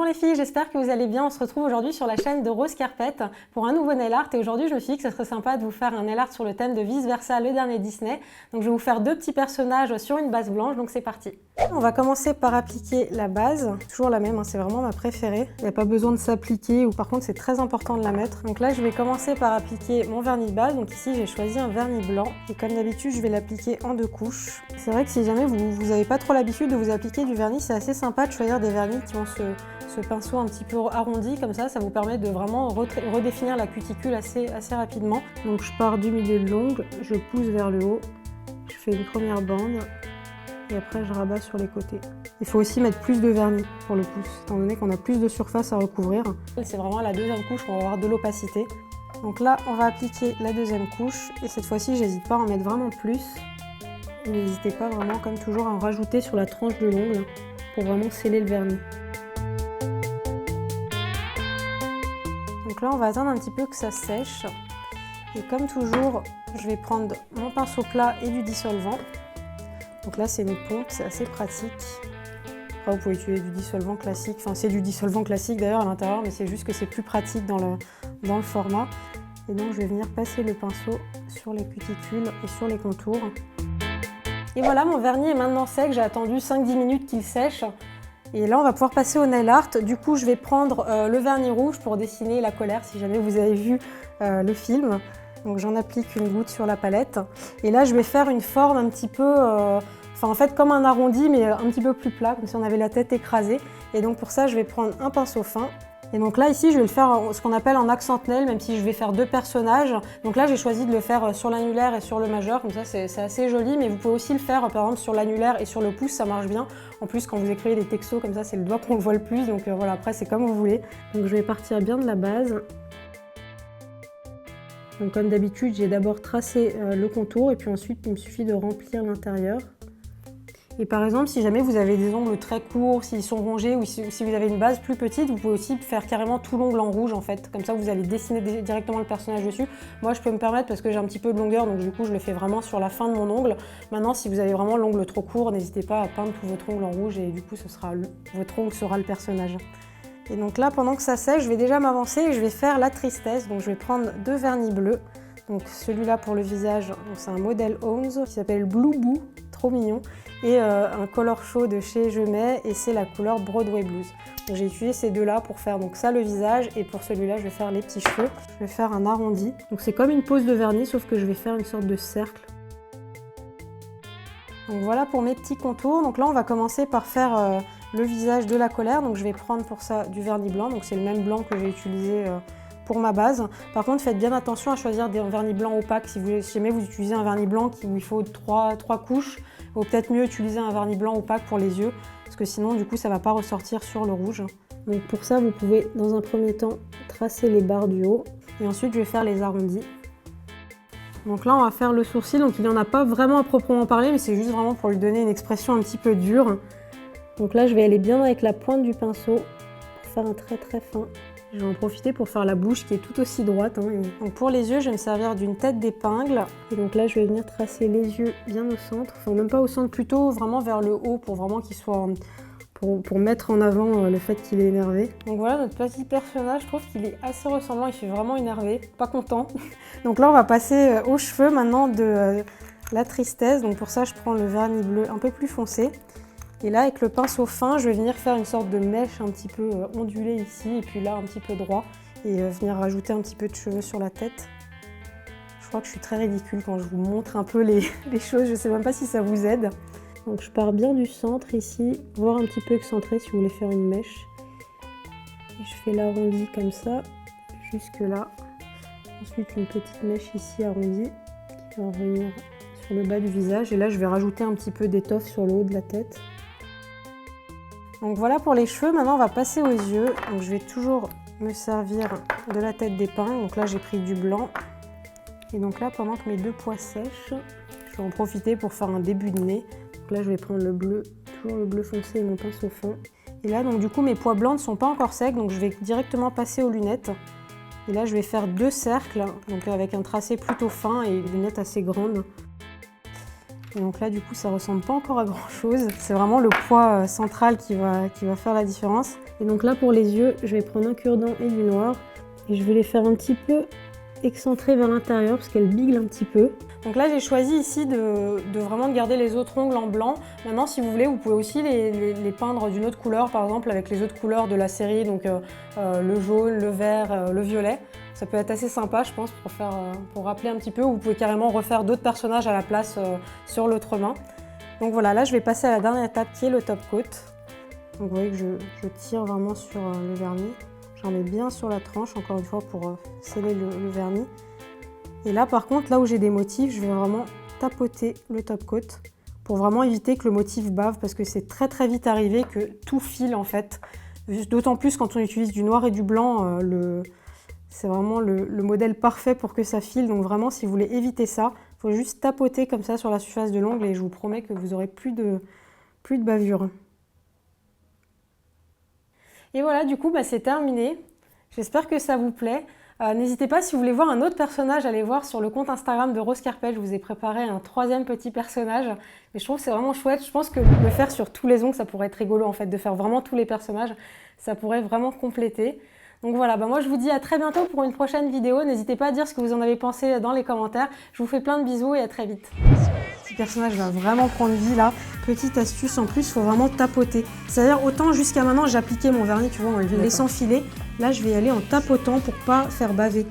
les filles, j'espère que vous allez bien. On se retrouve aujourd'hui sur la chaîne de Rose Carpet pour un nouveau nail art. Et aujourd'hui, je me suis dit que ça serait sympa de vous faire un nail art sur le thème de Vice Versa, le dernier Disney. Donc je vais vous faire deux petits personnages sur une base blanche, donc c'est parti. On va commencer par appliquer la base, toujours la même, hein, c'est vraiment ma préférée. Il n'y a pas besoin de s'appliquer, ou par contre c'est très important de la mettre. Donc là, je vais commencer par appliquer mon vernis de base. Donc ici, j'ai choisi un vernis blanc. Et comme d'habitude, je vais l'appliquer en deux couches. C'est vrai que si jamais vous n'avez pas trop l'habitude de vous appliquer du vernis, c'est assez sympa de choisir des vernis qui ont ce pinceau un petit peu arrondi, comme ça vous permet de vraiment redéfinir la cuticule assez rapidement. Donc je pars du milieu de l'ongle, je pousse vers le haut, je fais une première bande et après je rabats sur les côtés. Il faut aussi mettre plus de vernis pour le pouce, étant donné qu'on a plus de surface à recouvrir. C'est vraiment la deuxième couche où on va avoir de l'opacité. Donc là, on va appliquer la deuxième couche et cette fois-ci, j'hésite pas à en mettre vraiment plus. N'hésitez pas vraiment, comme toujours, à en rajouter sur la tranche de l'ongle pour vraiment sceller le vernis. Donc là, on va attendre un petit peu que ça sèche. Et comme toujours, je vais prendre mon pinceau plat et du dissolvant. Donc là, c'est une pompe, c'est assez pratique. Après, vous pouvez utiliser du dissolvant classique. Enfin, c'est du dissolvant classique d'ailleurs à l'intérieur, mais c'est juste que c'est plus pratique dans le format. Et donc, je vais venir passer le pinceau sur les cuticules et sur les contours. Et voilà, mon vernis est maintenant sec. J'ai attendu 5-10 minutes qu'il sèche. Et là, on va pouvoir passer au nail art. Du coup, je vais prendre le vernis rouge pour dessiner la colère, si jamais vous avez vu le film. Donc, j'en applique une goutte sur la palette. Et là, je vais faire une forme un petit peu... en fait, comme un arrondi, mais un petit peu plus plat, comme si on avait la tête écrasée. Et donc, pour ça, je vais prendre un pinceau fin. Et donc là, ici, je vais le faire ce qu'on appelle en accent nail, même si je vais faire deux personnages. Donc là, j'ai choisi de le faire sur l'annulaire et sur le majeur, comme ça, c'est assez joli. Mais vous pouvez aussi le faire, par exemple, sur l'annulaire et sur le pouce, ça marche bien. En plus, quand vous écrivez des textos comme ça, c'est le doigt qu'on le voit le plus. Donc voilà, après, c'est comme vous voulez. Donc je vais partir bien de la base. Donc comme d'habitude, j'ai d'abord tracé le contour et puis ensuite, il me suffit de remplir l'intérieur. Et par exemple, si jamais vous avez des ongles très courts, s'ils sont rongés ou si vous avez une base plus petite, vous pouvez aussi faire carrément tout l'ongle en rouge en fait. Comme ça, vous allez dessiner directement le personnage dessus. Moi, je peux me permettre parce que j'ai un petit peu de longueur, donc du coup, je le fais vraiment sur la fin de mon ongle. Maintenant, si vous avez vraiment l'ongle trop court, n'hésitez pas à peindre tout votre ongle en rouge et du coup, votre ongle sera le personnage. Et donc là, pendant que ça sèche, je vais déjà m'avancer et je vais faire la tristesse. Donc je vais prendre deux vernis bleus. Donc celui-là pour le visage, c'est un modèle Owns qui s'appelle Blue Boo, trop mignon. Et un color show de chez Je Mets et c'est la couleur Broadway Blues. J'ai utilisé ces deux-là pour faire donc ça le visage et pour celui-là je vais faire les petits cheveux. Je vais faire un arrondi. Donc c'est comme une pose de vernis sauf que je vais faire une sorte de cercle. Donc voilà pour mes petits contours. Donc là on va commencer par faire le visage de la colère. Donc je vais prendre pour ça du vernis blanc. Donc c'est le même blanc que j'ai utilisé pour ma base. Par contre, faites bien attention à choisir des vernis blancs opaques. Si jamais vous utilisez un vernis blanc où il faut 3 couches, il vaut peut-être mieux utiliser un vernis blanc opaque pour les yeux, parce que sinon, du coup, ça ne va pas ressortir sur le rouge. Donc pour ça, vous pouvez, dans un premier temps, tracer les barres du haut. Et ensuite, je vais faire les arrondis. Donc là, on va faire le sourcil. Donc il n'y en a pas vraiment à proprement parler, mais c'est juste vraiment pour lui donner une expression un petit peu dure. Donc là, je vais aller bien avec la pointe du pinceau pour faire un trait très fin. Je vais en profiter pour faire la bouche qui est tout aussi droite. Donc pour les yeux, je vais me servir d'une tête d'épingle. Et donc là, je vais venir tracer les yeux bien au centre. Enfin, même pas au centre, plutôt vraiment vers le haut pour vraiment qu'il soit... Pour mettre en avant le fait qu'il est énervé. Donc voilà, notre petit personnage, je trouve qu'il est assez ressemblant. Il fait vraiment énervé, pas content. Donc là, on va passer aux cheveux maintenant de la tristesse. Donc pour ça, je prends le vernis bleu un peu plus foncé. Et là, avec le pinceau fin, je vais venir faire une sorte de mèche un petit peu ondulée ici, et puis là, un petit peu droit, et venir rajouter un petit peu de cheveux sur la tête. Je crois que je suis très ridicule quand je vous montre un peu les choses, je ne sais même pas si ça vous aide. Donc je pars bien du centre ici, voire un petit peu excentré si vous voulez faire une mèche. Et je fais l'arrondi comme ça, jusque là. Ensuite, une petite mèche ici arrondie, qui va revenir sur le bas du visage. Et là, je vais rajouter un petit peu d'étoffe sur le haut de la tête. Donc voilà pour les cheveux, maintenant on va passer aux yeux. Donc je vais toujours me servir de la tête d'épingle. Donc là j'ai pris du blanc. Et donc là pendant que mes deux pois sèchent, je vais en profiter pour faire un début de nez. Donc là je vais prendre le bleu, toujours le bleu foncé et mon pinceau fin. Et là donc du coup mes pois blancs ne sont pas encore secs, donc je vais directement passer aux lunettes. Et là je vais faire deux cercles, donc avec un tracé plutôt fin et des lunettes assez grandes. Et donc là, du coup, ça ressemble pas encore à grand chose. C'est vraiment le poids central qui va faire la différence. Et donc là, pour les yeux, je vais prendre un cure-dent et du noir. Et je vais les faire un petit peu excentrées vers l'intérieur parce qu'elles biglent un petit peu. Donc là, j'ai choisi ici de vraiment garder les autres ongles en blanc. Maintenant, si vous voulez, vous pouvez aussi les peindre d'une autre couleur, par exemple avec les autres couleurs de la série, donc le jaune, le vert, le violet. Ça peut être assez sympa, je pense, pour rappeler un petit peu. Vous pouvez carrément refaire d'autres personnages à la place sur l'autre main. Donc voilà, là, je vais passer à la dernière étape qui est le top coat. Donc vous voyez que je tire vraiment sur le vernis. J'en mets bien sur la tranche, encore une fois, pour sceller le vernis. Et là, par contre, là où j'ai des motifs, je vais vraiment tapoter le top coat pour vraiment éviter que le motif bave, parce que c'est très très vite arrivé que tout file en fait. D'autant plus quand on utilise du noir et du blanc, c'est vraiment le modèle parfait pour que ça file. Donc vraiment, si vous voulez éviter ça, il faut juste tapoter comme ça sur la surface de l'ongle et je vous promets que vous n'aurez plus de bavure. Et voilà, du coup, c'est terminé. J'espère que ça vous plaît. N'hésitez pas, si vous voulez voir un autre personnage, allez voir sur le compte Instagram de Rose Carpel. Je vous ai préparé un 3e petit personnage. Et je trouve que c'est vraiment chouette. Je pense que le faire sur tous les ongles, ça pourrait être rigolo en fait, de faire vraiment tous les personnages. Ça pourrait vraiment compléter. Donc voilà, moi je vous dis à très bientôt pour une prochaine vidéo. N'hésitez pas à dire ce que vous en avez pensé dans les commentaires. Je vous fais plein de bisous et à très vite. Ce personnage va vraiment prendre vie là. Petite astuce en plus, il faut vraiment tapoter. C'est-à-dire autant jusqu'à maintenant j'appliquais mon vernis, tu vois, en le laissant filer. Là je vais y aller en tapotant pour pas faire baver.